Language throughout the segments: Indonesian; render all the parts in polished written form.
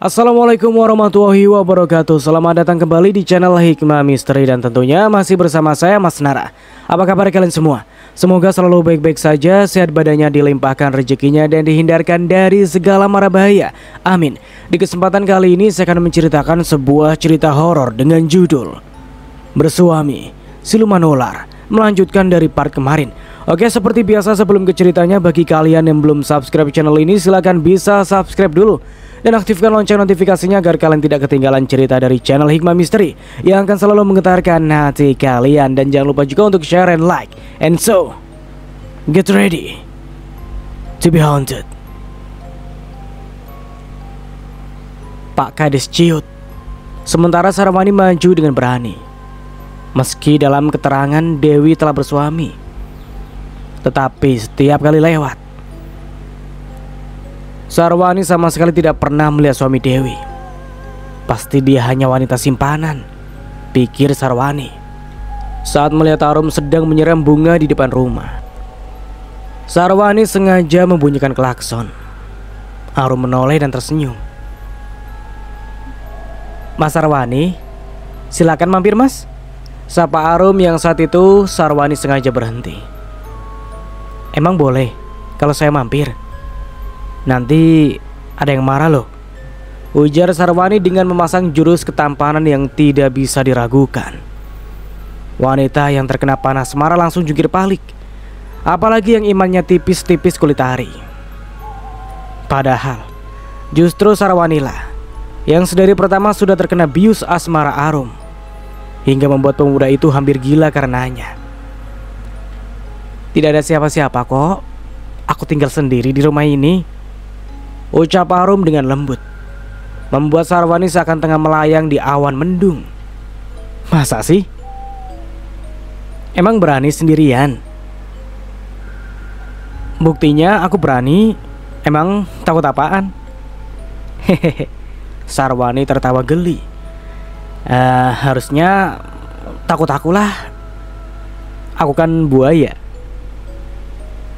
Assalamualaikum warahmatullahi wabarakatuh. Selamat datang kembali di channel Hikmah Misteri. Dan tentunya masih bersama saya Mas Nara. Apa kabar kalian semua? Semoga selalu baik-baik saja, sehat badannya, dilimpahkan rezekinya, dan dihindarkan dari segala mara bahaya. Amin. Di kesempatan kali ini saya akan menceritakan sebuah cerita horor dengan judul Bersuami Siluman Ular, melanjutkan dari part kemarin. Oke, seperti biasa sebelum ke ceritanya, bagi kalian yang belum subscribe channel ini, silahkan bisa subscribe dulu dan aktifkan lonceng notifikasinya agar kalian tidak ketinggalan cerita dari channel Hikmah Misteri yang akan selalu menggetarkan hati kalian. Dan jangan lupa juga untuk share and like. And so, get ready to be haunted. Pak Kades ciut, sementara Sarwani maju dengan berani. Meski dalam keterangan Dewi telah bersuami, tetapi setiap kali lewat, Sarwani sama sekali tidak pernah melihat suami Dewi. Pasti dia hanya wanita simpanan, pikir Sarwani saat melihat Arum sedang menyiram bunga di depan rumah. Sarwani sengaja membunyikan klakson. Arum menoleh dan tersenyum. Mas Sarwani, silakan mampir mas, sapa Arum yang saat itu Sarwani sengaja berhenti. Emang boleh kalau saya mampir? Nanti ada yang marah loh, ujar Sarwani dengan memasang jurus ketampanan yang tidak bisa diragukan. Wanita yang terkena panas marah langsung jungkir balik, apalagi yang imannya tipis-tipis kulit ari. Padahal justru Sarwani lah yang sedari pertama sudah terkena bius asmara Arum, hingga membuat pemuda itu hampir gila karenanya. Tidak ada siapa-siapa kok, aku tinggal sendiri di rumah ini, ucap Arum dengan lembut, membuat Sarwani seakan tengah melayang di awan mendung. Masa sih? Emang berani sendirian? Buktinya aku berani. Emang takut apaan? Hehehe. Sarwani tertawa geli. Harusnya takut akulah. Aku kan buaya.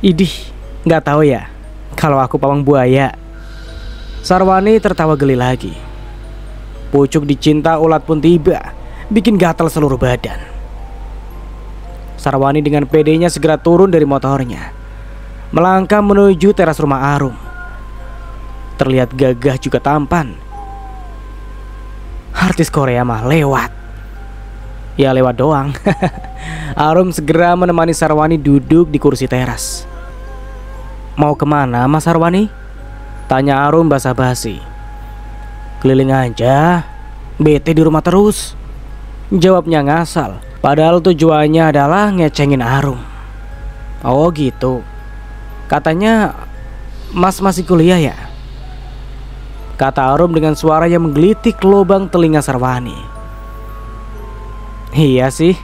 Idih, nggak tahu ya kalau aku pawang buaya. Sarwani tertawa geli lagi. Pucuk dicinta ulat pun tiba, bikin gatal seluruh badan. Sarwani dengan pedenya segera turun dari motornya, melangkah menuju teras rumah Arum. Terlihat gagah juga tampan. Artis Korea mah lewat. Ya lewat doang. Arum segera menemani Sarwani duduk di kursi teras. Mau kemana Mas Sarwani? Tanya Arum basa-basi. Keliling aja, bete di rumah terus, jawabnya ngasal, padahal tujuannya adalah ngecengin Arum. Oh gitu. Katanya Mas masih kuliah ya? Kata Arum dengan suara yang menggelitik lubang telinga Sarwani. Iya sih.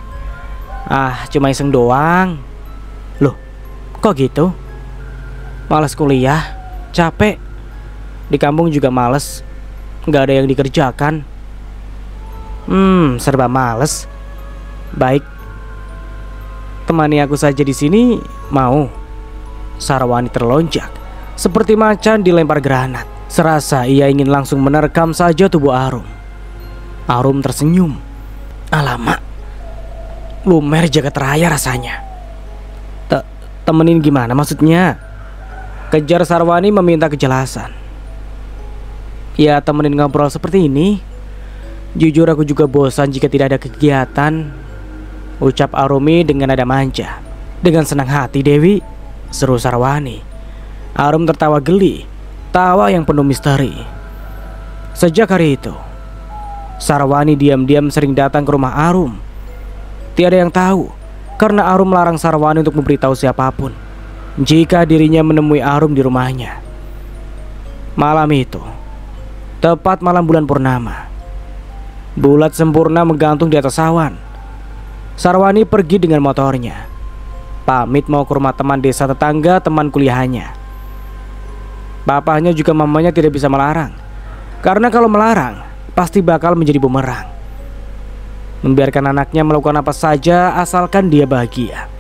Cuma iseng doang. Loh, kok gitu? Malas kuliah, capek. Di kampung juga males, nggak ada yang dikerjakan. Serba males. Baik, temani aku saja di sini, mau? Sarwani terlonjak seperti macan dilempar granat. Serasa ia ingin langsung menerkam saja tubuh Arum. Arum tersenyum. Alamak, lumer jagat raya rasanya. Temenin gimana maksudnya? Kejar Sarwani meminta kejelasan. Ya temenin ngobrol seperti ini. Jujur aku juga bosan jika tidak ada kegiatan, ucap Arumi dengan nada manja. Dengan senang hati Dewi, seru Sarwani. Arum tertawa geli, tawa yang penuh misteri. Sejak hari itu, Sarwani diam-diam sering datang ke rumah Arum. Tiada yang tahu, karena Arum melarang Sarwani untuk memberitahu siapapun jika dirinya menemui Arum di rumahnya. Malam itu, tepat malam bulan purnama, bulat sempurna menggantung di atas awan. Sarwani pergi dengan motornya, pamit mau ke rumah teman desa tetangga teman kuliahnya. Bapaknya juga mamanya tidak bisa melarang, karena kalau melarang pasti bakal menjadi bumerang. Membiarkan anaknya melakukan apa saja asalkan dia bahagia.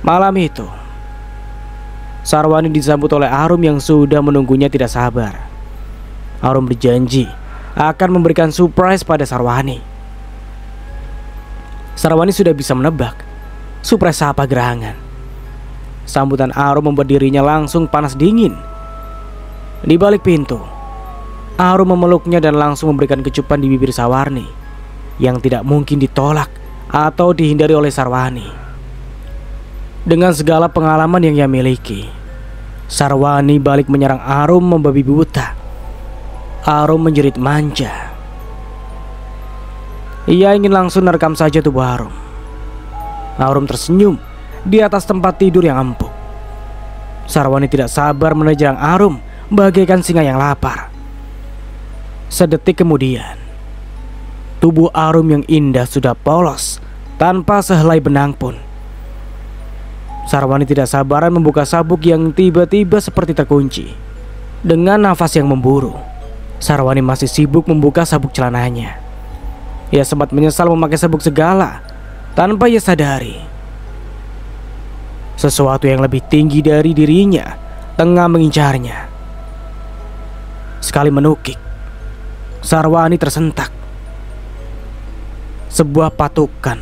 Malam itu, Sarwani disambut oleh Arum yang sudah menunggunya tidak sabar. Arum berjanji akan memberikan surprise pada Sarwani. Sarwani sudah bisa menebak surprise apa gerangan. Sambutan Arum membuat dirinya langsung panas dingin. Di balik pintu, Arum memeluknya dan langsung memberikan kecupan di bibir Sawarni yang tidak mungkin ditolak atau dihindari oleh Sarwani. Dengan segala pengalaman yang ia miliki, Sarwani balik menyerang Arum membabi buta. Arum menjerit manja. Ia ingin langsung merekam saja tubuh Arum. Arum tersenyum di atas tempat tidur yang empuk. Sarwani tidak sabar menerjang Arum bagaikan singa yang lapar. Sedetik kemudian, tubuh Arum yang indah sudah polos tanpa sehelai benang pun. Sarwani tidak sabaran membuka sabuk yang tiba-tiba seperti terkunci. Dengan nafas yang memburu, Sarwani masih sibuk membuka sabuk celananya. Ia sempat menyesal memakai sabuk segala tanpa ia sadari sesuatu yang lebih tinggi dari dirinya tengah mengincarnya. Sekali menukik, Sarwani tersentak. Sebuah patukan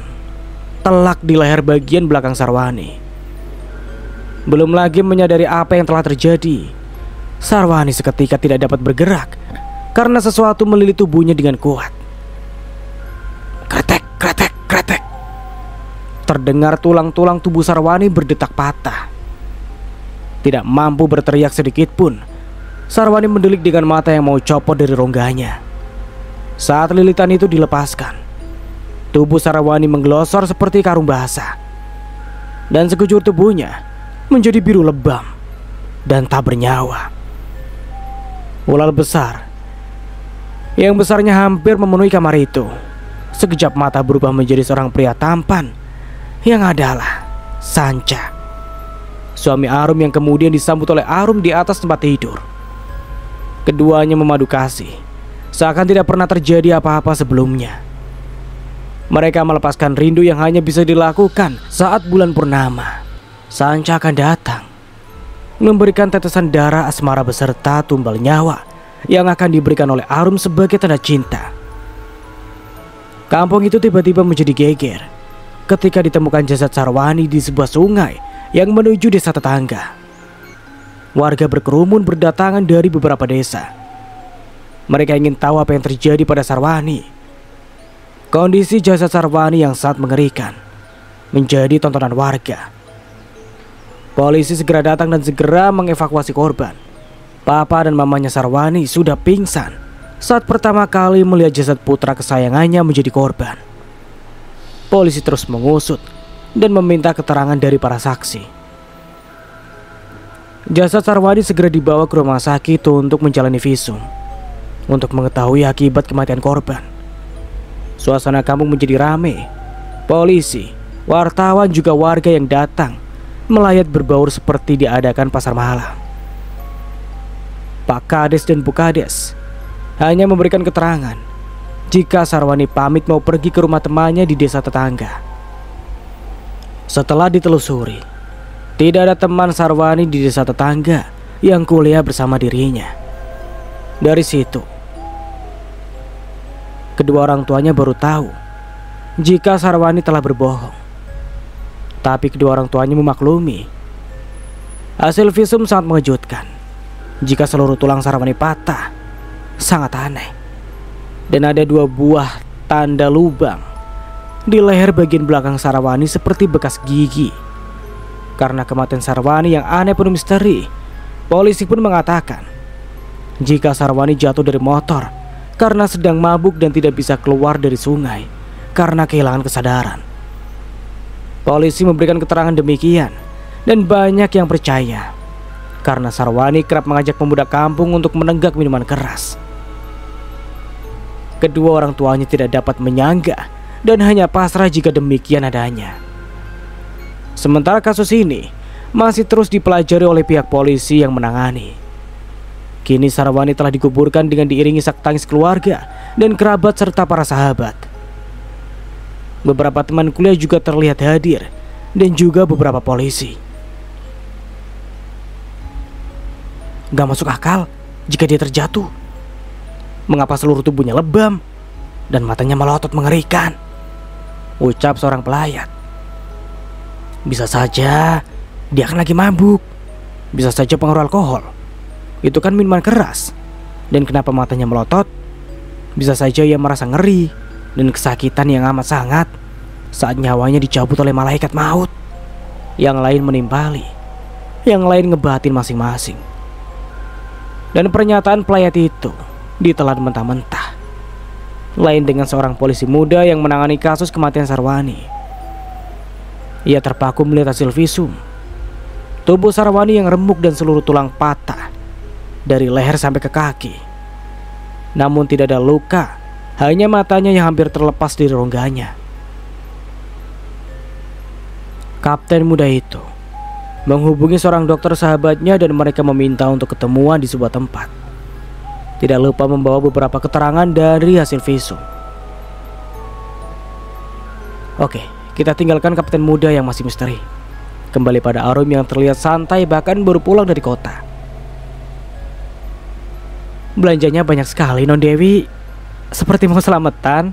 telak di leher bagian belakang Sarwani. Belum lagi menyadari apa yang telah terjadi, Sarwani seketika tidak dapat bergerak karena sesuatu melilit tubuhnya dengan kuat. Kretek, kretek, kretek. Terdengar tulang-tulang tubuh Sarwani berdetak patah. Tidak mampu berteriak sedikit pun, Sarwani mendelik dengan mata yang mau copot dari rongganya. Saat lilitan itu dilepaskan, tubuh Sarwani menggelosor seperti karung basah, dan sekujur tubuhnya menjadi biru lebam dan tak bernyawa. Ular besar yang besarnya hampir memenuhi kamar itu sekejap mata berubah menjadi seorang pria tampan yang adalah Sanca, suami Arum yang kemudian disambut oleh Arum di atas tempat tidur. Keduanya memadu kasih seakan tidak pernah terjadi apa-apa sebelumnya. Mereka melepaskan rindu yang hanya bisa dilakukan saat bulan purnama. Sanca akan datang memberikan tetesan darah asmara beserta tumbal nyawa yang akan diberikan oleh Arum sebagai tanda cinta. Kampung itu tiba-tiba menjadi geger ketika ditemukan jasad Sarwani di sebuah sungai yang menuju desa tetangga. Warga berkerumun berdatangan dari beberapa desa. Mereka ingin tahu apa yang terjadi pada Sarwani. Kondisi jasad Sarwani yang sangat mengerikan menjadi tontonan warga. Polisi segera datang dan segera mengevakuasi korban. Papa dan mamanya Sarwani sudah pingsan saat pertama kali melihat jasad putra kesayangannya menjadi korban. Polisi terus mengusut dan meminta keterangan dari para saksi. Jasad Sarwani segera dibawa ke rumah sakit untuk menjalani visum untuk mengetahui akibat kematian korban. Suasana kampung menjadi ramai. Polisi, wartawan juga warga yang datang melayat berbaur seperti diadakan pasar malam. Pak Kades dan Bu Kades hanya memberikan keterangan jika Sarwani pamit mau pergi ke rumah temannya di desa tetangga. Setelah ditelusuri, tidak ada teman Sarwani di desa tetangga yang kuliah bersama dirinya. Dari situ, kedua orang tuanya baru tahu jika Sarwani telah berbohong. Tapi kedua orang tuanya memaklumi. Hasil visum sangat mengejutkan. Jika seluruh tulang Sarwani patah, sangat aneh. Dan ada 2 buah tanda lubang di leher bagian belakang Sarwani seperti bekas gigi. Karena kematian Sarwani yang aneh penuh misteri, polisi pun mengatakan jika Sarwani jatuh dari motor karena sedang mabuk dan tidak bisa keluar dari sungai karena kehilangan kesadaran. Polisi memberikan keterangan demikian dan banyak yang percaya karena Sarwani kerap mengajak pemuda kampung untuk menenggak minuman keras. Kedua orang tuanya tidak dapat menyangga dan hanya pasrah jika demikian adanya. Sementara kasus ini masih terus dipelajari oleh pihak polisi yang menangani. Kini Sarwani telah dikuburkan dengan diiringi isak tangis keluarga dan kerabat serta para sahabat. Beberapa teman kuliah juga terlihat hadir dan juga beberapa polisi. Gak masuk akal jika dia terjatuh. Mengapa seluruh tubuhnya lebam dan matanya melotot mengerikan? Ucap seorang pelayat. Bisa saja dia kan lagi mabuk. Bisa saja pengaruh alkohol. Itu kan minuman keras. Dan kenapa matanya melotot? Bisa saja ia merasa ngeri dan kesakitan yang amat sangat saat nyawanya dicabut oleh malaikat maut. Yang lain menimpali, yang lain ngebatin masing-masing. Dan pernyataan pelayat itu ditelan mentah-mentah. Lain dengan seorang polisi muda yang menangani kasus kematian Sarwani. Ia terpaku melihat hasil visum. Tubuh Sarwani yang remuk dan seluruh tulang patah dari leher sampai ke kaki. Namun tidak ada luka, hanya matanya yang hampir terlepas dari rongganya. Kapten muda itu menghubungi seorang dokter sahabatnya dan mereka meminta untuk ketemuan di sebuah tempat. Tidak lupa membawa beberapa keterangan dari hasil visum. Oke, kita tinggalkan kapten muda yang masih misteri. Kembali pada Arum yang terlihat santai bahkan baru pulang dari kota. Belanjanya banyak sekali, Non Dewi. Seperti mau selamatan.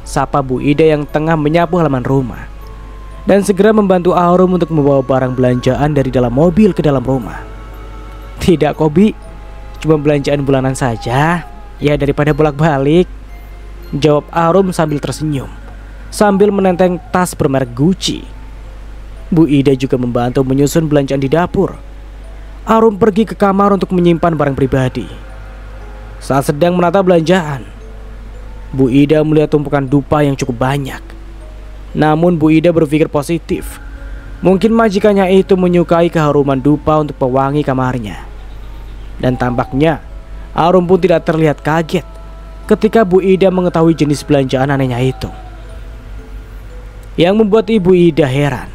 Sapa Bu Ida yang tengah menyapu halaman rumah. Dan segera membantu Arum untuk membawa barang belanjaan dari dalam mobil ke dalam rumah. Tidak, Kobi. Cuma belanjaan bulanan saja. Ya daripada bolak-balik. Jawab Arum sambil tersenyum, sambil menenteng tas bermerek Gucci. Bu Ida juga membantu menyusun belanjaan di dapur. Arum pergi ke kamar untuk menyimpan barang pribadi. Saat sedang menata belanjaan, Bu Ida melihat tumpukan dupa yang cukup banyak. Namun Bu Ida berpikir positif. Mungkin majikannya itu menyukai keharuman dupa untuk pewangi kamarnya. Dan tampaknya Arum pun tidak terlihat kaget ketika Bu Ida mengetahui jenis belanjaan anehnya itu. Yang membuat Ibu Ida heran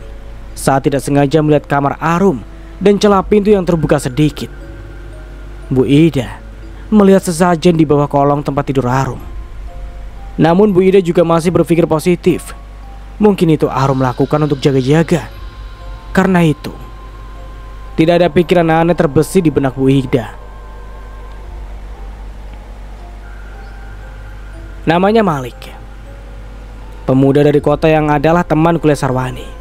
saat tidak sengaja melihat kamar Arum dan celah pintu yang terbuka sedikit. Bu Ida melihat sesajen di bawah kolong tempat tidur Arum. Namun Bu Ida juga masih berpikir positif. Mungkin itu Arum lakukan untuk jaga-jaga. Karena itu tidak ada pikiran aneh terbesit di benak Bu Ida. Namanya Malik, pemuda dari kota yang adalah teman kuliah Sarwani.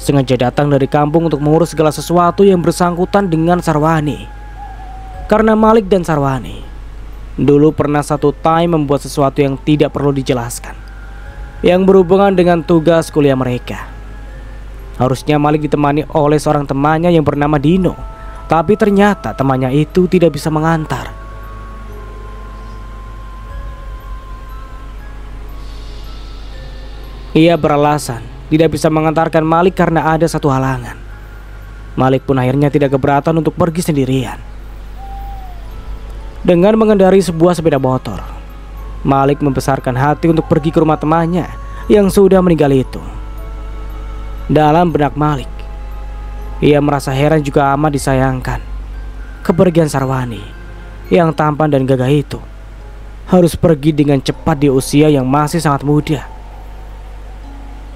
Sengaja datang dari kampung untuk mengurus segala sesuatu yang bersangkutan dengan Sarwani. Karena Malik dan Sarwani dulu pernah satu time membuat sesuatu yang tidak perlu dijelaskan, yang berhubungan dengan tugas kuliah mereka. Harusnya Malik ditemani oleh seorang temannya yang bernama Dino. Tapi ternyata temannya itu tidak bisa mengantar. Ia beralasan tidak bisa mengantarkan Malik karena ada satu halangan. Malik pun akhirnya tidak keberatan untuk pergi sendirian. Dengan mengendari sebuah sepeda motor, Malik membesarkan hati untuk pergi ke rumah temannya yang sudah meninggal itu. Dalam benak Malik, ia merasa heran juga amat disayangkan. Kepergian Sarwani yang tampan dan gagah itu harus pergi dengan cepat di usia yang masih sangat muda.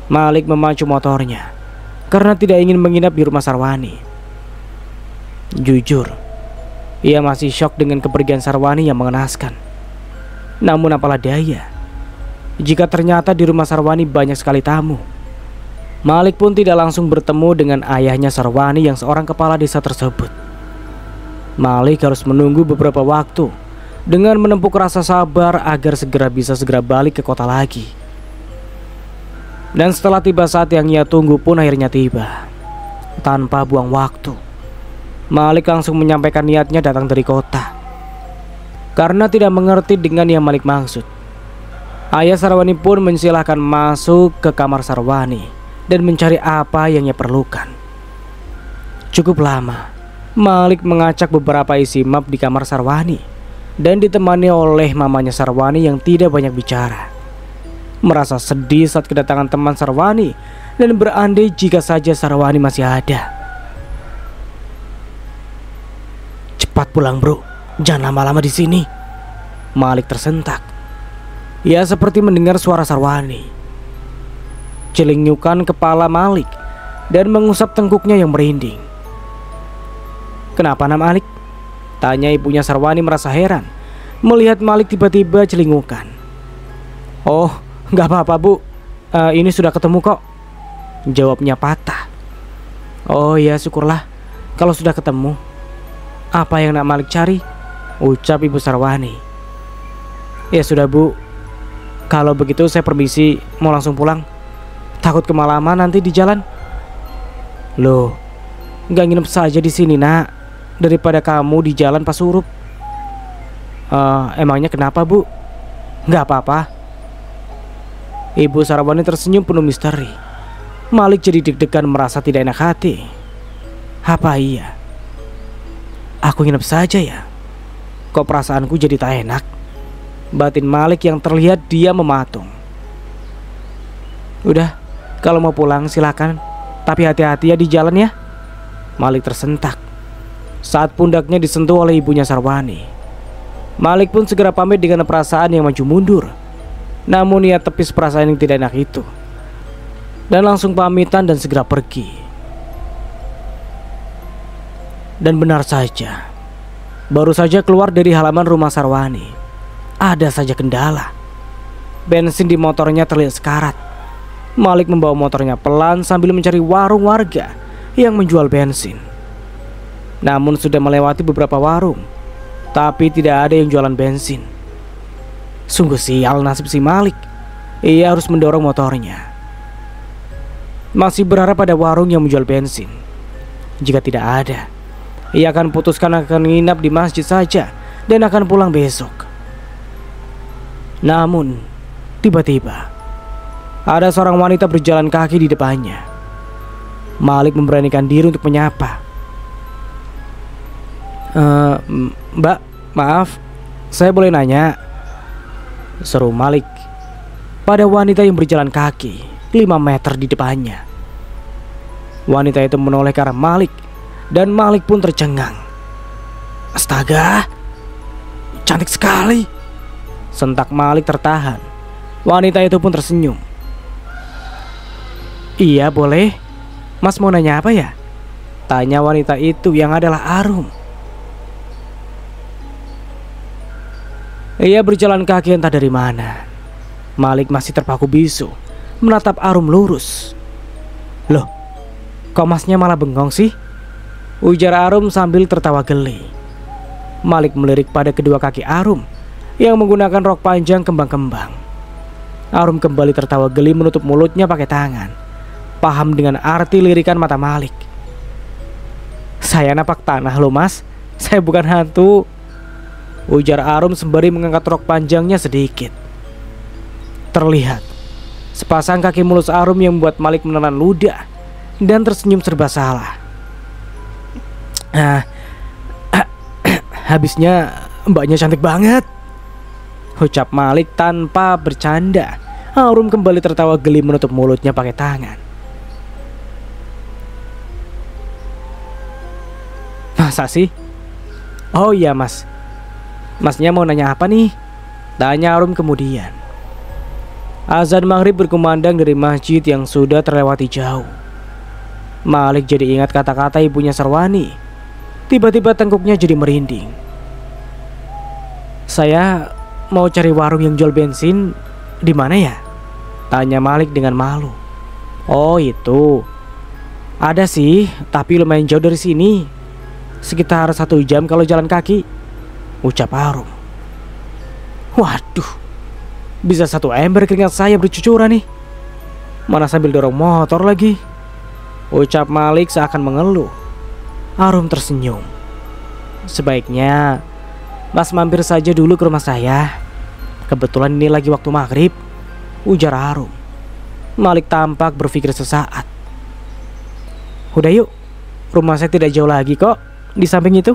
Malik memacu motornya karena tidak ingin menginap di rumah Sarwani. Jujur, ia masih syok dengan kepergian Sarwani yang mengenaskan. Namun apalah daya jika ternyata di rumah Sarwani banyak sekali tamu. Malik pun tidak langsung bertemu dengan ayahnya Sarwani yang seorang kepala desa tersebut. Malik harus menunggu beberapa waktu dengan menempuh rasa sabar agar segera balik ke kota lagi. Dan setelah tiba saat yang ia tunggu pun akhirnya tiba. Tanpa buang waktu, Malik langsung menyampaikan niatnya datang dari kota. Karena tidak mengerti dengan yang Malik maksud, ayah Sarwani pun mensilahkan masuk ke kamar Sarwani dan mencari apa yang ia perlukan. Cukup lama, Malik mengacak beberapa isi map di kamar Sarwani dan ditemani oleh mamanya Sarwani yang tidak banyak bicara. Merasa sedih saat kedatangan teman Sarwani dan berandai jika saja Sarwani masih ada. Cepat pulang bro, jangan lama-lama di sini. Malik tersentak. Ia seperti mendengar suara Sarwani. Celingukan kepala Malik dan mengusap tengkuknya yang merinding. Kenapa Malik? Tanya ibunya Sarwani merasa heran melihat Malik tiba-tiba celingukan. Oh, nggak apa-apa bu, ini sudah ketemu kok, jawabnya patah. Oh ya syukurlah kalau sudah ketemu. Apa yang nak Malik cari? Ucap ibu Sarwani. Ya sudah bu, kalau begitu saya permisi, mau langsung pulang. Takut kemalaman nanti di jalan. Loh, nggak nginep saja di sini nak, daripada kamu di jalan pas surup. Emangnya kenapa bu? Nggak apa-apa. Ibu Sarwani tersenyum penuh misteri. Malik jadi deg-degan merasa tidak enak hati. Apa iya aku nginep saja ya? Kok perasaanku jadi tak enak? Batin Malik yang terlihat dia mematung. Udah, kalau mau pulang silakan, tapi hati-hati ya di jalan ya. Malik tersentak saat pundaknya disentuh oleh ibunya Sarwani. Malik pun segera pamit dengan perasaan yang maju mundur. Namun ia tepis perasaan yang tidak enak itu dan langsung pamitan dan segera pergi. Dan benar saja, baru saja keluar dari halaman rumah Sarwani, ada saja kendala. Bensin di motornya terlihat sekarat. Malik membawa motornya pelan sambil mencari warung warga yang menjual bensin. Namun sudah melewati beberapa warung, tapi tidak ada yang jualan bensin. Sungguh sial nasib si Malik. Ia harus mendorong motornya. Masih berharap pada warung yang menjual bensin. Jika tidak ada, ia akan putuskan akan menginap di masjid saja dan akan pulang besok. Namun tiba-tiba ada seorang wanita berjalan kaki di depannya. Malik memberanikan diri untuk menyapa. Mbak, maaf, saya boleh nanya? Seru Malik pada wanita yang berjalan kaki 5 meter di depannya. Wanita itu menoleh ke arah Malik dan Malik pun tercengang. Astaga, cantik sekali, sentak Malik tertahan. Wanita itu pun tersenyum. Iya boleh, Mas mau nanya apa ya? Tanya wanita itu yang adalah Arum. Ia berjalan kaki entah dari mana. Malik masih terpaku bisu menatap Arum lurus. Loh, kok masnya malah bengong sih? Ujar Arum sambil tertawa geli. Malik melirik pada kedua kaki Arum yang menggunakan rok panjang kembang-kembang. Arum kembali tertawa geli menutup mulutnya pakai tangan. Paham dengan arti lirikan mata Malik. Saya napak tanah loh mas, saya bukan hantu, ujar Arum sembari mengangkat rok panjangnya sedikit. Terlihat sepasang kaki mulus Arum yang membuat Malik menelan ludah dan tersenyum serba salah. Habisnya mbaknya cantik banget, ucap Malik tanpa bercanda. Arum kembali tertawa geli menutup mulutnya pakai tangan. Masa sih? Oh iya mas, masnya mau nanya apa nih? Tanya Arum kemudian. Azan maghrib berkumandang dari masjid yang sudah terlewati jauh. Malik jadi ingat kata-kata ibunya Sarwani. Tiba-tiba tengkuknya jadi merinding. Saya mau cari warung yang jual bensin. Di mana ya? Tanya Malik dengan malu. Oh itu, ada sih, tapi lumayan jauh dari sini. Sekitar 1 jam kalau jalan kaki, ucap Arum. Waduh, bisa 1 ember keringat saya bercucuran nih. Mana sambil dorong motor lagi, ucap Malik seakan mengeluh. Arum tersenyum. Sebaiknya mas mampir saja dulu ke rumah saya. Kebetulan ini lagi waktu maghrib, ujar Arum. Malik tampak berpikir sesaat. Udah yuk, rumah saya tidak jauh lagi kok, di samping itu,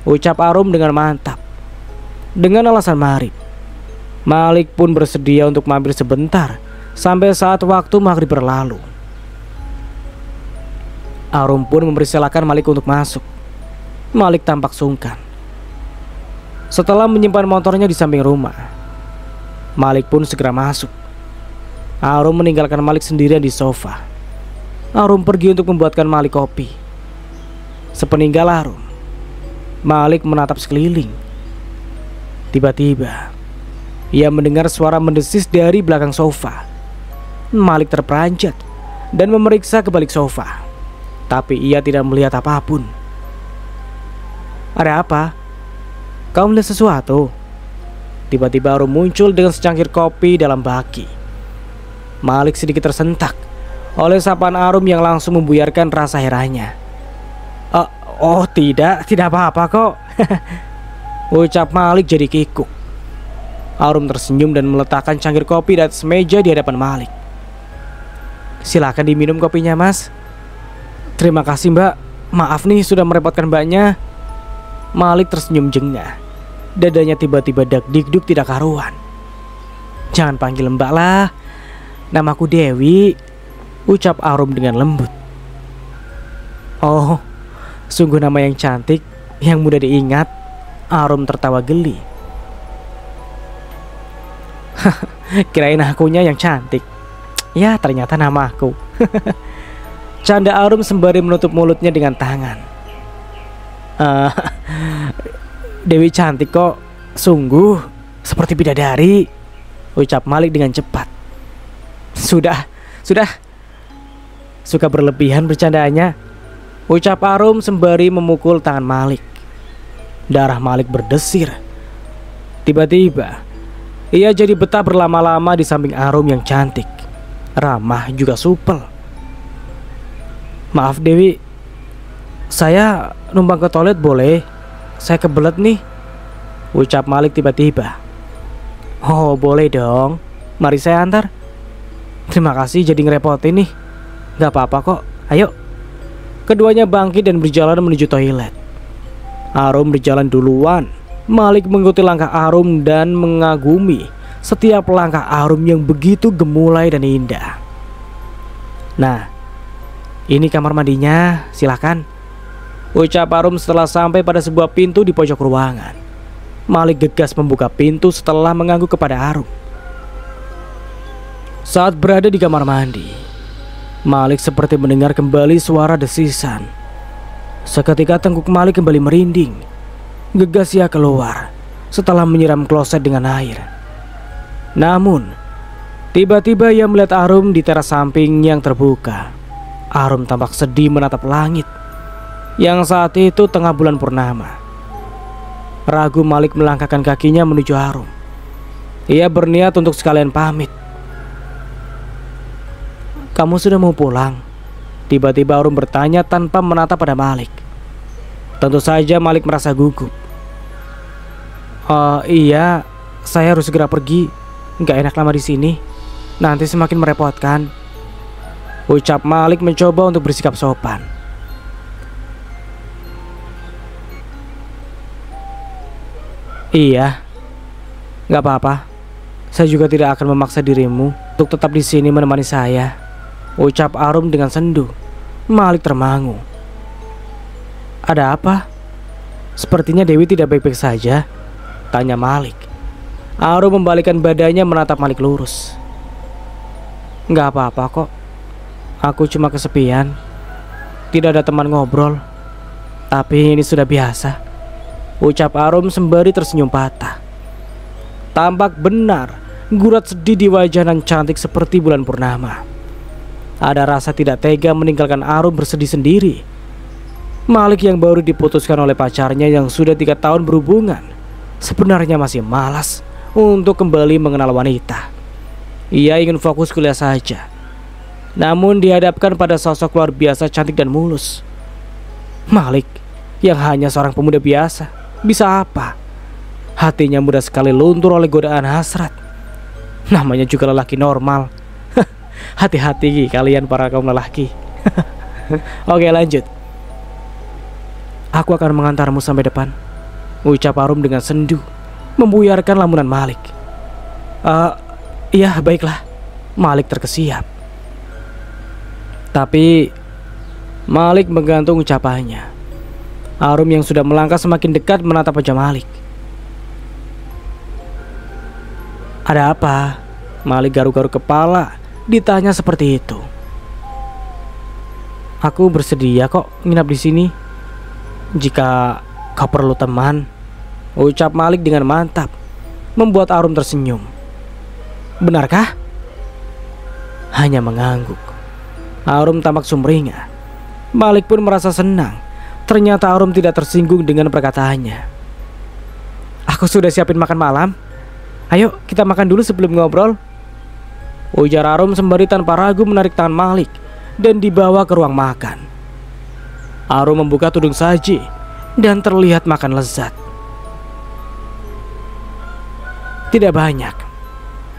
ucap Arum dengan mantap. Dengan alasan maghrib, Malik pun bersedia untuk mampir sebentar sampai saat waktu maghrib berlalu. Arum pun mempersilahkan Malik untuk masuk. Malik tampak sungkan. Setelah menyimpan motornya di samping rumah, Malik pun segera masuk. Arum meninggalkan Malik sendirian di sofa. Arum pergi untuk membuatkan Malik kopi. Sepeninggal Arum, Malik menatap sekeliling. Tiba-tiba ia mendengar suara mendesis dari belakang sofa. Malik terperanjat dan memeriksa ke balik sofa, tapi ia tidak melihat apapun. Ada apa? Kau melihat sesuatu? Tiba-tiba Arum muncul dengan secangkir kopi dalam baki. Malik sedikit tersentak oleh sapaan Arum yang langsung membuyarkan rasa herannya. Oh tidak apa-apa kok. Ucap Malik jadi kikuk. Arum tersenyum dan meletakkan cangkir kopi di atas meja di hadapan Malik. Silakan diminum kopinya, Mas. Terima kasih, Mbak. Maaf nih sudah merepotkan Mbaknya. Malik tersenyum jengah. Dadanya tiba-tiba dak-dikduk tidak karuan. Jangan panggil Mbak lah. Namaku Dewi. Ucap Arum dengan lembut. Oh, sungguh nama yang cantik, yang mudah diingat. Arum tertawa geli. Kirain akunya yang cantik. Ya, ternyata nama aku. Canda Arum sembari menutup mulutnya dengan tangan. Dewi cantik kok. Sungguh seperti bidadari. Ucap Malik dengan cepat. Sudah. Suka berlebihan bercandanya. Ucap Arum sembari memukul tangan Malik. Darah Malik berdesir. Tiba-tiba ia jadi betah berlama-lama di samping Arum yang cantik, ramah juga supel. Maaf Dewi, saya numpang ke toilet boleh? Saya kebelet nih. Ucap Malik tiba-tiba. Oh boleh dong, mari saya antar. Terima kasih jadi ngerepotin nih. Gak apa-apa kok, ayo. Keduanya bangkit dan berjalan menuju toilet. Arum berjalan duluan. Malik mengikuti langkah Arum dan mengagumi setiap langkah Arum yang begitu gemulai dan indah. Nah, ini kamar mandinya, silakan. Ucap Arum setelah sampai pada sebuah pintu di pojok ruangan. Malik gegas membuka pintu setelah mengangguk kepada Arum. Saat berada di kamar mandi, Malik seperti mendengar kembali suara desisan. Seketika tengkuk Malik kembali merinding. Gegas ia keluar setelah menyiram kloset dengan air. Namun, tiba-tiba ia melihat Arum di teras samping yang terbuka. Arum tampak sedih menatap langit yang saat itu tengah bulan purnama. Ragu, Malik melangkahkan kakinya menuju Arum. Ia berniat untuk sekalian pamit. Kamu sudah mau pulang? Tiba-tiba Arum bertanya tanpa menatap pada Malik. Tentu saja Malik merasa gugup. Iya, saya harus segera pergi. Gak enak lama di sini. Nanti semakin merepotkan. Ucap Malik mencoba untuk bersikap sopan. Iya, gak apa-apa. Saya juga tidak akan memaksa dirimu untuk tetap di sini menemani saya. Ucap Arum dengan sendu. Malik termangu. Ada apa? Sepertinya Dewi tidak baik-baik saja, tanya Malik. Arum membalikkan badannya menatap Malik lurus. Gak apa-apa kok. Aku cuma kesepian. Tidak ada teman ngobrol. Tapi ini sudah biasa. Ucap Arum sembari tersenyum patah. Tampak benar gurat sedih di wajah nan cantik seperti bulan purnama. Ada rasa tidak tega meninggalkan Arum bersedih sendiri. Malik yang baru diputuskan oleh pacarnya yang sudah 3 tahun berhubungan sebenarnya masih malas untuk kembali mengenal wanita. Ia ingin fokus kuliah saja. Namun dihadapkan pada sosok luar biasa cantik dan mulus. Malik yang hanya seorang pemuda biasa, bisa apa? Hatinya mudah sekali luntur oleh godaan hasrat. Namanya juga lelaki normal. Hati-hati kalian para kaum lelaki. Oke, lanjut. Aku akan mengantarmu sampai depan, ucap Arum dengan sendu, membuyarkan lamunan Malik. Iya baiklah. Malik terkesiap. Tapi Malik menggantung ucapannya. Arum yang sudah melangkah semakin dekat menatap wajah Malik. Ada apa? Malik garuk-garuk kepala, ditanya seperti itu. Aku bersedia kok nginap di sini. Jika Kau perlu teman, ucap Malik dengan mantap, membuat Arum tersenyum. Benarkah? Hanya mengangguk. Arum tampak sumringah. Malik pun merasa senang. Ternyata Arum tidak tersinggung dengan perkataannya. Aku sudah siapin makan malam. Ayo kita makan dulu sebelum ngobrol, ujar Arum sembari tanpa ragu menarik tangan Malik dan dibawa ke ruang makan. Arum membuka tudung saji dan terlihat makan lezat. Tidak banyak,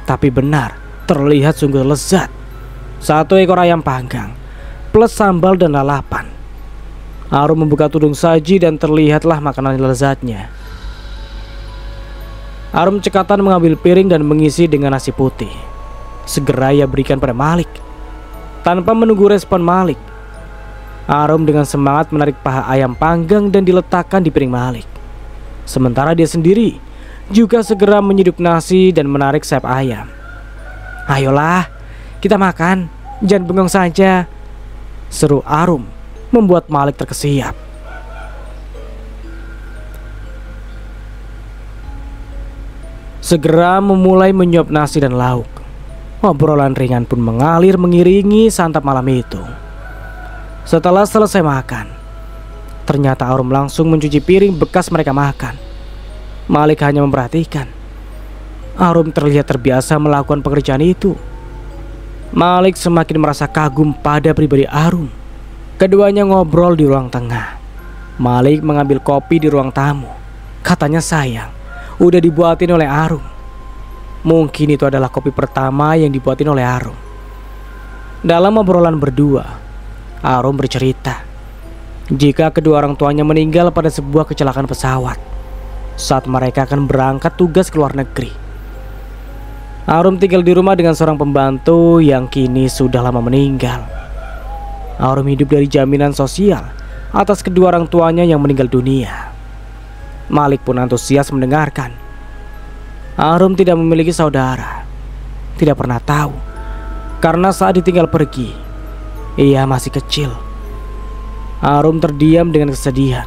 tapi benar terlihat sungguh lezat. 1 ekor ayam panggang plus sambal dan lalapan. Arum membuka tudung saji dan terlihatlah makanan lezatnya. Arum cekatan mengambil piring dan mengisi dengan nasi putih. Segera ia berikan pada Malik. Tanpa menunggu respon Malik, Arum dengan semangat menarik paha ayam panggang dan diletakkan di piring Malik. Sementara dia sendiri juga segera menyeduh nasi dan menarik sayap ayam. Ayolah, kita makan, jangan bengong saja, seru Arum, membuat Malik terkesiap. Segera memulai menyuap nasi dan lauk. Obrolan ringan pun mengalir mengiringi santap malam itu. Setelah selesai makan, ternyata Arum langsung mencuci piring bekas mereka makan. Malik hanya memperhatikan. Arum terlihat terbiasa melakukan pekerjaan itu. Malik semakin merasa kagum pada pribadi Arum. Keduanya ngobrol di ruang tengah. Malik mengambil kopi di ruang tamu. Katanya sayang, udah dibuatin oleh Arum. Mungkin itu adalah kopi pertama yang dibuatin oleh Arum. Dalam obrolan berdua, Arum bercerita jika kedua orang tuanya meninggal pada sebuah kecelakaan pesawat saat mereka akan berangkat tugas ke luar negeri. Arum tinggal di rumah dengan seorang pembantu yang kini sudah lama meninggal. Arum hidup dari jaminan sosial atas kedua orang tuanya yang meninggal dunia. Malik pun antusias mendengarkan. Arum tidak memiliki saudara. Tidak pernah tahu, karena saat ditinggal pergi, ia masih kecil. Arum terdiam dengan kesedihan.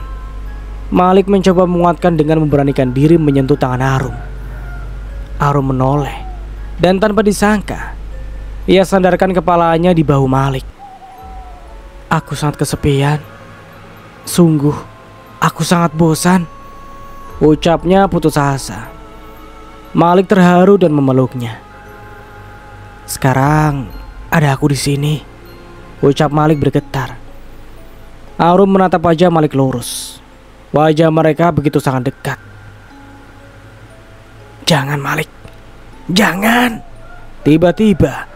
Malik mencoba menguatkan dengan memberanikan diri menyentuh tangan Arum. Arum menoleh, dan tanpa disangka, ia sandarkan kepalanya di bahu Malik. Aku sangat kesepian. Sungguh, aku sangat bosan, ucapnya putus asa. Malik terharu dan memeluknya. Sekarang ada aku di sini, ucap Malik bergetar. Arum menatap wajah Malik lurus. Wajah mereka begitu sangat dekat. Jangan Malik, jangan. Tiba-tiba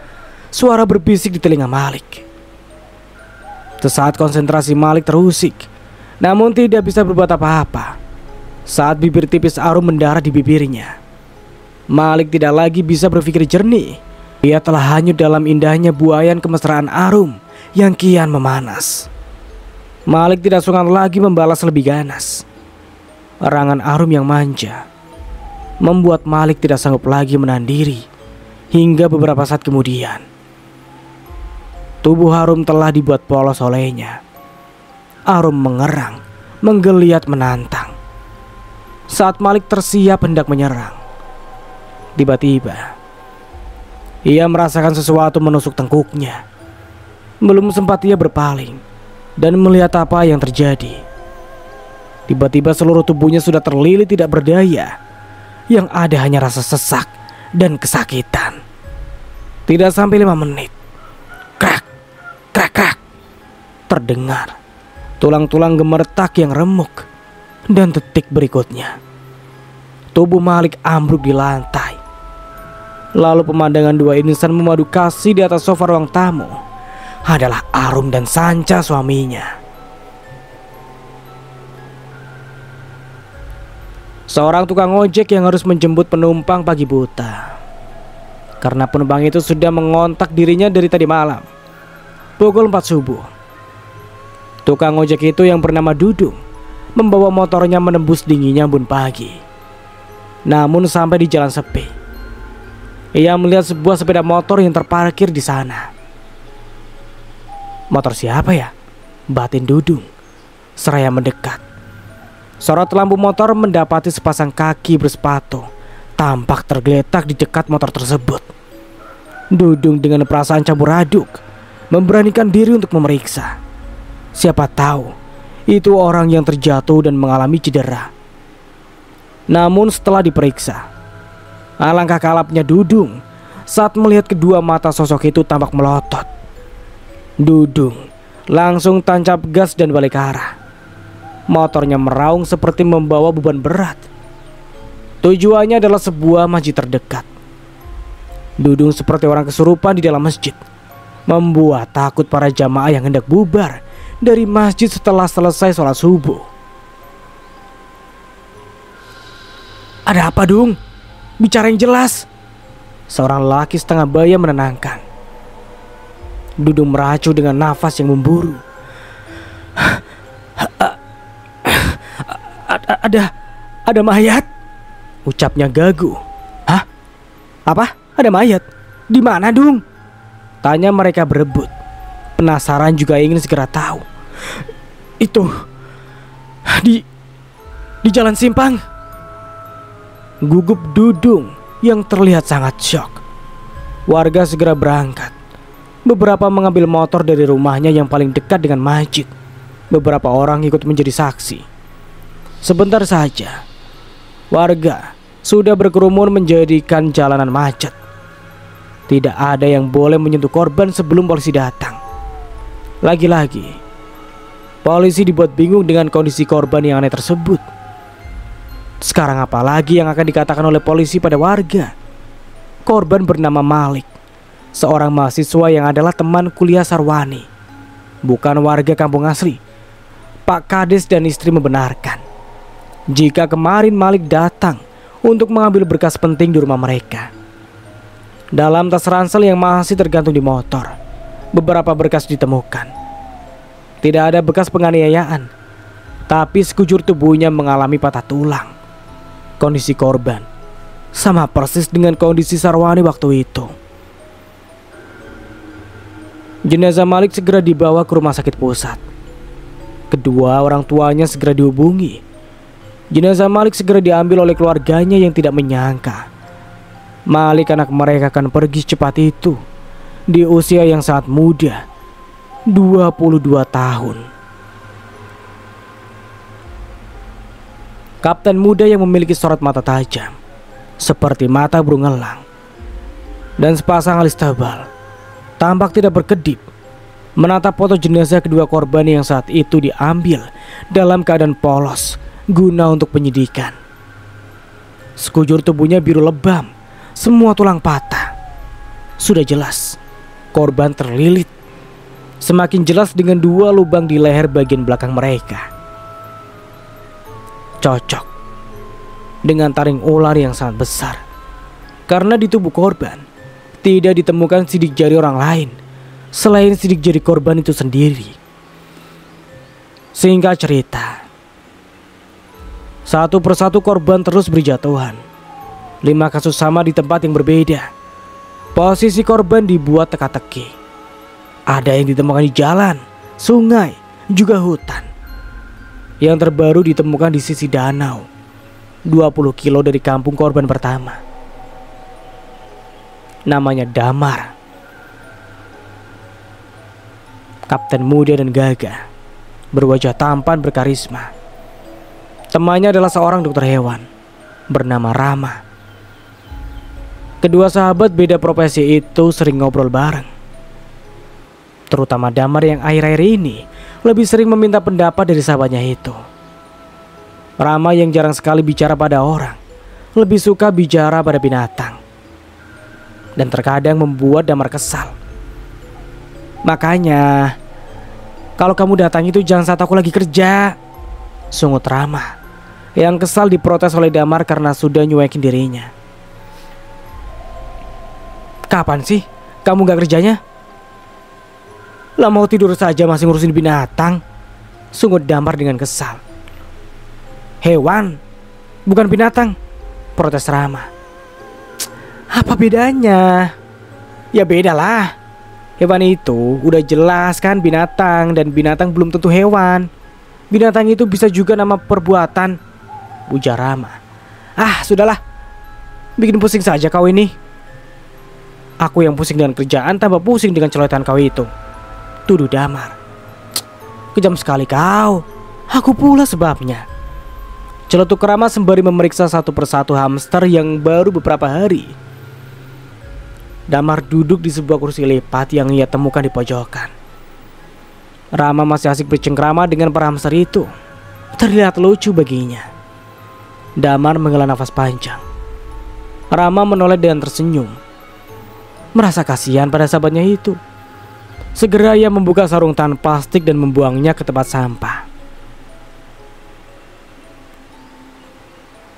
suara berbisik di telinga Malik. Sesaat konsentrasi Malik terusik, namun tidak bisa berbuat apa-apa. Saat bibir tipis Arum mendarah di bibirnya, Malik tidak lagi bisa berpikir jernih. Ia telah hanyut dalam indahnya buayan kemesraan Arum yang kian memanas. Malik tidak sungkan lagi membalas lebih ganas. Erangan Arum yang manja membuat Malik tidak sanggup lagi menahan diri. Hingga beberapa saat kemudian, tubuh Arum telah dibuat polos olehnya. Arum mengerang, menggeliat menantang. Saat Malik tersiap hendak menyerang, tiba-tiba ia merasakan sesuatu menusuk tengkuknya. Belum sempat ia berpaling dan melihat apa yang terjadi, tiba-tiba seluruh tubuhnya sudah terlilit tidak berdaya. Yang ada hanya rasa sesak dan kesakitan. Tidak sampai 5 menit, krak, krak, krak, terdengar tulang-tulang gemeretak yang remuk. Dan detik berikutnya, tubuh Malik ambruk di lantai. Lalu pemandangan dua insan memadu kasih di atas sofa ruang tamu adalah Arum dan Sanca suaminya. Seorang tukang ojek yang harus menjemput penumpang pagi buta, karena penumpang itu sudah mengontak dirinya dari tadi malam. Pukul 4 subuh, tukang ojek itu yang bernama Dudung membawa motornya menembus dinginnya embun pagi. Namun sampai di jalan sepi, ia melihat sebuah sepeda motor yang terparkir di sana. Motor siapa ya? Batin Dudung seraya mendekat. Sorot lampu motor mendapati sepasang kaki bersepatu tampak tergeletak di dekat motor tersebut. Dudung dengan perasaan campur aduk memberanikan diri untuk memeriksa. Siapa tahu itu orang yang terjatuh dan mengalami cedera. Namun setelah diperiksa, alangkah kalapnya Dudung saat melihat kedua mata sosok itu tampak melotot. Dudung langsung tancap gas dan balik arah. Motornya meraung seperti membawa beban berat. Tujuannya adalah sebuah masjid terdekat. Dudung seperti orang kesurupan di dalam masjid, membuat takut para jamaah yang hendak bubar dari masjid setelah selesai sholat subuh. "Ada apa, Dung? Bicara yang jelas," seorang laki setengah baya menenangkan. Dudung meracu dengan nafas yang memburu. Ada mayat," ucapnya gagu. "Hah? Apa? Ada mayat? Di mana, Dung?" tanya mereka berebut. Penasaran juga ingin segera tahu. "Itu di Jalan Simpang," gugup Dudung yang terlihat sangat syok. Warga segera berangkat. Beberapa mengambil motor dari rumahnya yang paling dekat dengan masjid. Beberapa orang ikut menjadi saksi. Sebentar saja, warga sudah berkerumun menjadikan jalanan macet. Tidak ada yang boleh menyentuh korban sebelum polisi datang. Lagi-lagi, polisi dibuat bingung dengan kondisi korban yang aneh tersebut. Sekarang apalagi yang akan dikatakan oleh polisi pada warga? Korban bernama Malik, seorang mahasiswa yang adalah teman kuliah Sarwani, bukan warga kampung asli. Pak Kades dan istri membenarkan jika kemarin Malik datang untuk mengambil berkas penting di rumah mereka. Dalam tas ransel yang masih tergantung di motor, beberapa berkas ditemukan. Tidak ada bekas penganiayaan, tapi sekujur tubuhnya mengalami patah tulang. Kondisi korban sama persis dengan kondisi Sarwani waktu itu. Jenazah Malik segera dibawa ke rumah sakit pusat. Kedua orang tuanya segera dihubungi. Jenazah Malik segera diambil oleh keluarganya yang tidak menyangka Malik, anak mereka, akan pergi secepat itu di usia yang sangat muda, 22 tahun. Kapten muda yang memiliki sorot mata tajam seperti mata burung elang dan sepasang alis tebal tampak tidak berkedip menatap foto jenazah kedua korban yang saat itu diambil dalam keadaan polos guna untuk penyidikan. Sekujur tubuhnya biru lebam, semua tulang patah. Sudah jelas korban terlilit. Semakin jelas dengan dua lubang di leher bagian belakang mereka. Cocok dengan taring ular yang sangat besar. Karena di tubuh korban tidak ditemukan sidik jari orang lain selain sidik jari korban itu sendiri. Singkat cerita, satu persatu korban terus berjatuhan. 5 kasus sama di tempat yang berbeda. Posisi korban dibuat teka-teki. Ada yang ditemukan di jalan, sungai, juga hutan. Yang terbaru ditemukan di sisi danau, 20 kilo dari kampung korban pertama. Namanya Damar. Kapten muda dan gagah, berwajah tampan berkarisma. Temannya adalah seorang dokter hewan bernama Rama. Kedua sahabat beda profesi itu sering ngobrol bareng. Terutama Damar yang akhir-akhir ini lebih sering meminta pendapat dari sahabatnya itu. Rama yang jarang sekali bicara pada orang, lebih suka bicara pada binatang. Dan terkadang membuat Damar kesal. "Makanya, kalau kamu datang itu jangan saat aku lagi kerja," sungut Rama, yang kesal diprotes oleh Damar karena sudah nyuekin dirinya. "Kapan sih kamu gak kerjanya? Lah mau tidur saja masih ngurusin binatang," sungut Damar dengan kesal. "Hewan, bukan binatang," protes Rama. "Apa bedanya?" "Ya beda lah. Hewan itu udah jelas kan binatang, dan binatang belum tentu hewan. Binatang itu bisa juga nama perbuatan, ujar Rama. Ah, sudahlah. Bikin pusing saja kau ini. Aku yang pusing dengan kerjaan, tambah pusing dengan celotehan kau itu, tuduh Damar. Kejam sekali kau. Aku pula sebabnya. Celetuk Rama sembari memeriksa satu persatu hamster yang baru beberapa hari. Damar duduk di sebuah kursi lipat yang ia temukan di pojokan. Rama masih asik bercengkrama dengan para hamster itu. Terlihat lucu baginya. Damar menghela nafas panjang. Rama menoleh dan tersenyum. Merasa kasihan pada sahabatnya itu. Segera ia membuka sarung tangan plastik dan membuangnya ke tempat sampah.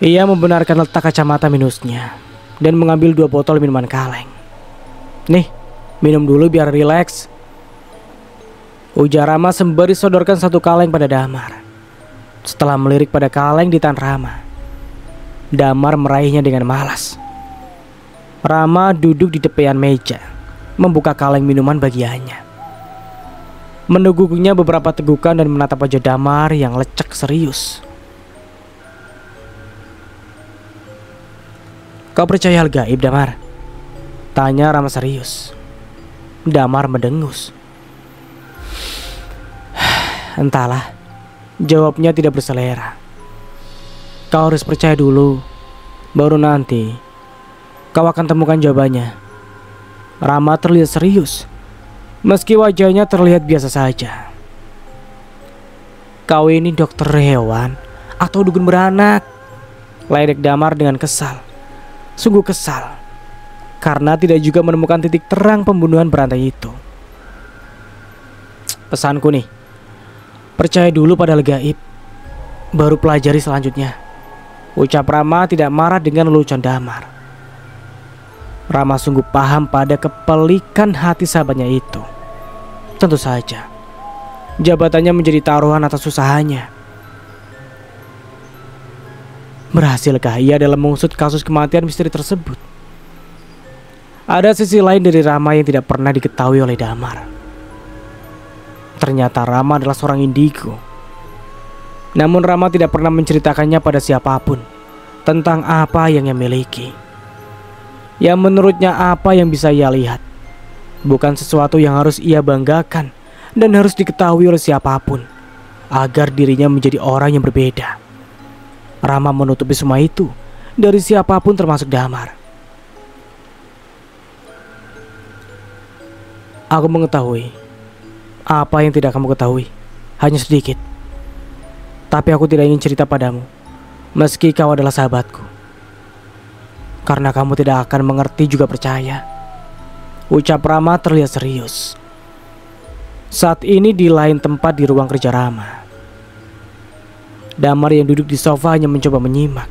Ia membenarkan letak kacamata minusnya dan mengambil 2 botol minuman kaleng. Nih, minum dulu biar rileks, ujar Rama sembari sodorkan 1 kaleng pada Damar. Setelah melirik pada kaleng di tangan Rama, Damar meraihnya dengan malas. Rama duduk di tepian meja, membuka kaleng minuman bagiannya, meneguknya beberapa tegukan dan menatap wajah Damar yang lecek serius. Kau percaya hal gaib, Damar? Tanya Rama serius. Damar mendengus. Entahlah, jawabnya tidak berselera. Kau harus percaya dulu, baru nanti kau akan temukan jawabannya. Rama terlihat serius, meski wajahnya terlihat biasa saja. Kau ini dokter hewan atau dukun beranak? Ledek Damar dengan kesal. Sungguh kesal, karena tidak juga menemukan titik terang pembunuhan berantai itu. Pesanku nih, percaya dulu pada hal gaib, baru pelajari selanjutnya, ucap Rama tidak marah dengan lelucon Damar. Rama sungguh paham pada kepelikan hati sahabatnya itu. Tentu saja, jabatannya menjadi taruhan atas usahanya. Berhasilkah ia dalam mengusut kasus kematian misteri tersebut? Ada sisi lain dari Rama yang tidak pernah diketahui oleh Damar. Ternyata Rama adalah seorang indigo. Namun Rama tidak pernah menceritakannya pada siapapun tentang apa yang ia miliki. Yang menurutnya apa yang bisa ia lihat bukan sesuatu yang harus ia banggakan dan harus diketahui oleh siapapun agar dirinya menjadi orang yang berbeda. Rama menutupi semua itu dari siapapun termasuk Damar. Aku mengetahui apa yang tidak kamu ketahui, hanya sedikit. Tapi aku tidak ingin cerita padamu, meski kau adalah sahabatku. Karena kamu tidak akan mengerti juga percaya, ucap Rama terlihat serius. Saat ini di lain tempat di ruang kerja Rama, Damar yang duduk di sofa hanya mencoba menyimak.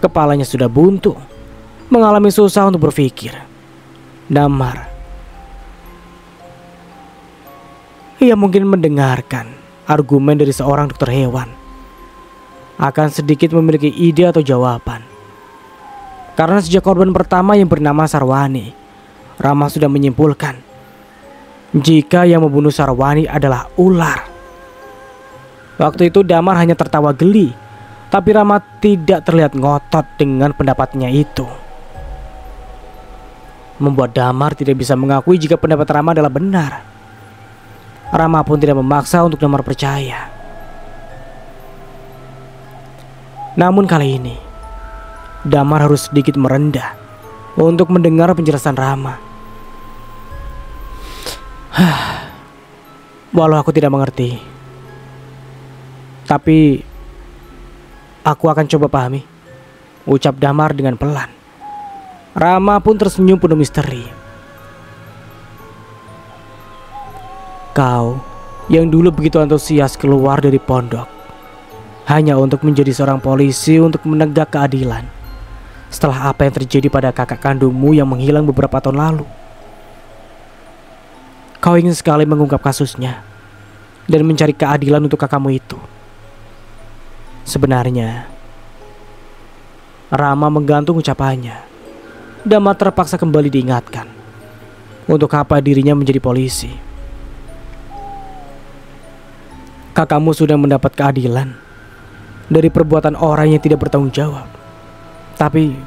Kepalanya sudah buntu, mengalami susah untuk berpikir. Damar, ia mungkin mendengarkan argumen dari seorang dokter hewan, akan sedikit memiliki ide atau jawaban. Karena sejak korban pertama yang bernama Sarwani, Rama sudah menyimpulkan jika yang membunuh Sarwani adalah ular. Waktu itu Damar hanya tertawa geli, tapi Rama tidak terlihat ngotot dengan pendapatnya itu. Membuat Damar tidak bisa mengakui jika pendapat Rama adalah benar. Rama pun tidak memaksa untuk Damar percaya. Namun kali ini Damar harus sedikit merendah untuk mendengar penjelasan Rama. Walau aku tidak mengerti, tapi aku akan coba pahami, ucap Damar dengan pelan. Rama pun tersenyum penuh misteri. Kau yang dulu begitu antusias keluar dari pondok hanya untuk menjadi seorang polisi untuk menegak keadilan, setelah apa yang terjadi pada kakak kandungmu yang menghilang beberapa tahun lalu. Kau ingin sekali mengungkap kasusnya dan mencari keadilan untuk kakakmu itu. Sebenarnya Rama menggantung ucapannya. Damar terpaksa kembali diingatkan untuk apa dirinya menjadi polisi. Kakakmu sudah mendapat keadilan dari perbuatan orang yang tidak bertanggung jawab. Tapi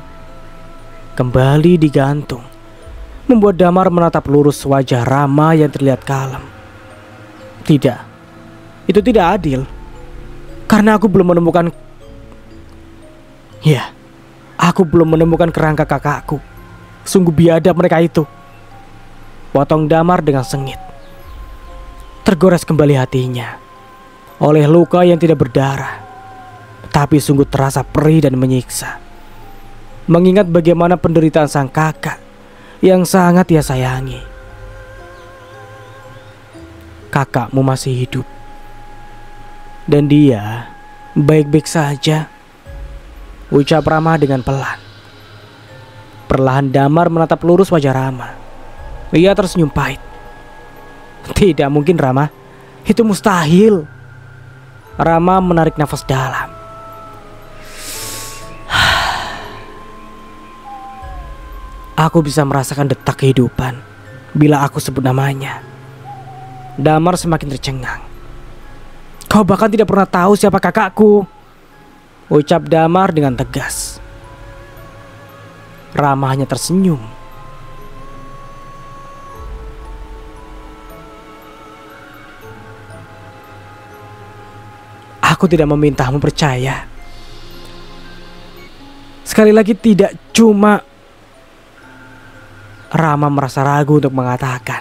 kembali digantung membuat Damar menatap lurus wajah Rama yang terlihat kalem. Tidak, itu tidak adil. Karena aku belum menemukan aku belum menemukan kerangka kakakku. Sungguh biadab mereka itu, potong Damar dengan sengit. Tergores kembali hatinya oleh luka yang tidak berdarah, tapi sungguh terasa perih dan menyiksa. Mengingat bagaimana penderitaan sang kakak yang sangat ia sayangi. Kakakmu masih hidup, dan dia baik-baik saja, ucap Rama dengan pelan. Perlahan Damar menatap lurus wajah Rama. Ia tersenyum pahit. Tidak mungkin Rama, itu mustahil. Rama menarik nafas dalam. Aku bisa merasakan detak kehidupan bila aku sebut namanya. Damar semakin tercengang. Kau bahkan tidak pernah tahu siapa kakakku, ucap Damar dengan tegas. Rama hanya tersenyum. Aku tidak memintamu percaya. Sekali lagi tidak cuma. Rama merasa ragu untuk mengatakan.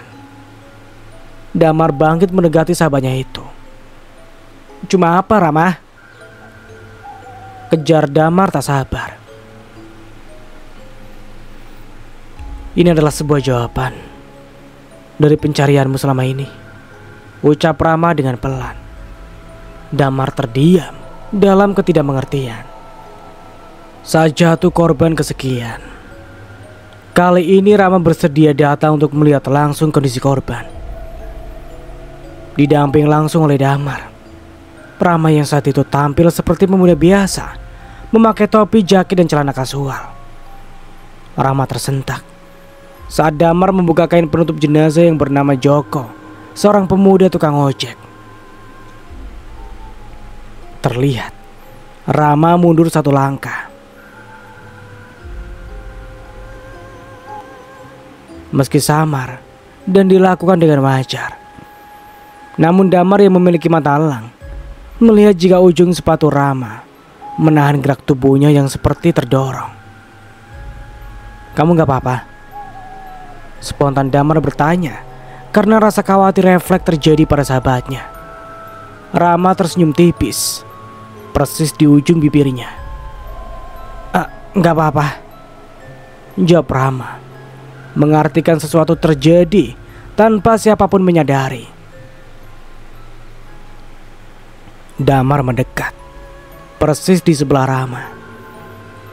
Damar bangkit mendekati sahabatnya itu. Cuma apa Rama? Kejar Damar tak sabar. Ini adalah sebuah jawaban dari pencarianmu selama ini, ucap Rama dengan pelan. Damar terdiam dalam ketidakmengertian. Saat jatuh korban kesekian, kali ini Rama bersedia datang untuk melihat langsung kondisi korban. Didamping langsung oleh Damar, Rama yang saat itu tampil seperti pemuda biasa, memakai topi, jaket, dan celana kasual. Rama tersentak saat Damar membuka kain penutup jenazah yang bernama Joko, seorang pemuda tukang ojek. Terlihat Rama mundur satu langkah. Meski samar dan dilakukan dengan wajar, namun Damar yang memiliki mata elang melihat jika ujung sepatu Rama menahan gerak tubuhnya yang seperti terdorong. Kamu gak apa-apa? Spontan Damar bertanya karena rasa khawatir refleks terjadi pada sahabatnya. Rama tersenyum tipis, persis di ujung bibirnya. Gak apa-apa, jawab Rama, mengartikan sesuatu terjadi tanpa siapapun menyadari. Damar mendekat, persis di sebelah Rama.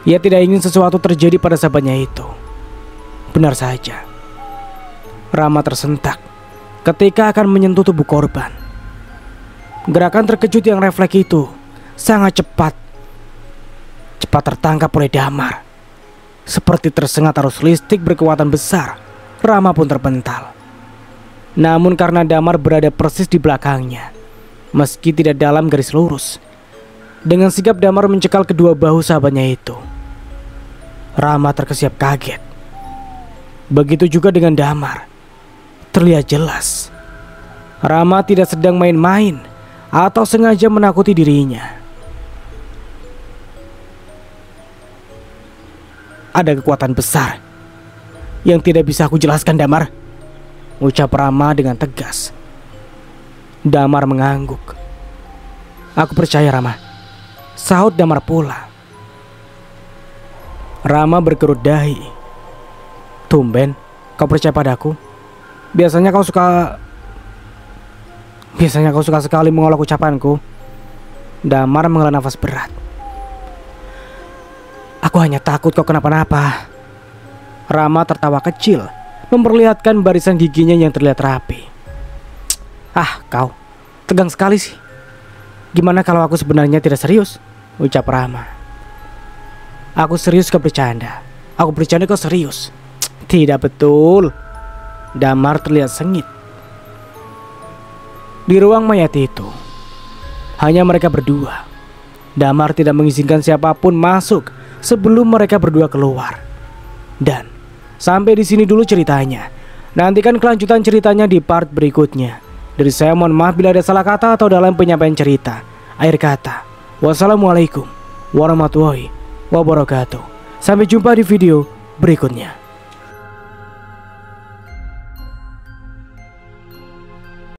Ia tidak ingin sesuatu terjadi pada sahabatnya itu. Benar saja, Rama tersentak ketika akan menyentuh tubuh korban. Gerakan terkejut yang refleks itu sangat cepat tertangkap oleh Damar. Seperti tersengat arus listrik berkekuatan besar, Rama pun terpental. Namun karena Damar berada persis di belakangnya, meski tidak dalam garis lurus, dengan sigap Damar mencekal kedua bahu sahabatnya itu. Rama terkesiap kaget. Begitu juga dengan Damar. Terlihat jelas Rama tidak sedang main-main atau sengaja menakuti dirinya. Ada kekuatan besar yang tidak bisa aku jelaskan, Damar, ucap Rama dengan tegas. Damar mengangguk. Aku percaya, Rama, sahut Damar pula. Rama berkerut dahi. Tumben kau percaya padaku. Biasanya kau suka sekali mengolok ucapanku. Damar menghela nafas berat. Aku hanya takut kau kenapa-napa. Rama tertawa kecil, memperlihatkan barisan giginya yang terlihat rapi. Kau tegang sekali sih. Gimana kalau aku sebenarnya tidak serius? Ucap Rama. Aku serius, kau bercanda. Aku bercanda, kau serius. Tidak betul. Damar terlihat sengit. Di ruang mayat itu, hanya mereka berdua. Damar tidak mengizinkan siapapun masuk sebelum mereka berdua keluar. Dan sampai di sini dulu ceritanya. Nantikan kelanjutan ceritanya di part berikutnya. Dari saya mohon maaf bila ada salah kata atau dalam penyampaian cerita. Akhir kata, wassalamualaikum warahmatullahi wabarakatuh. Sampai jumpa di video berikutnya.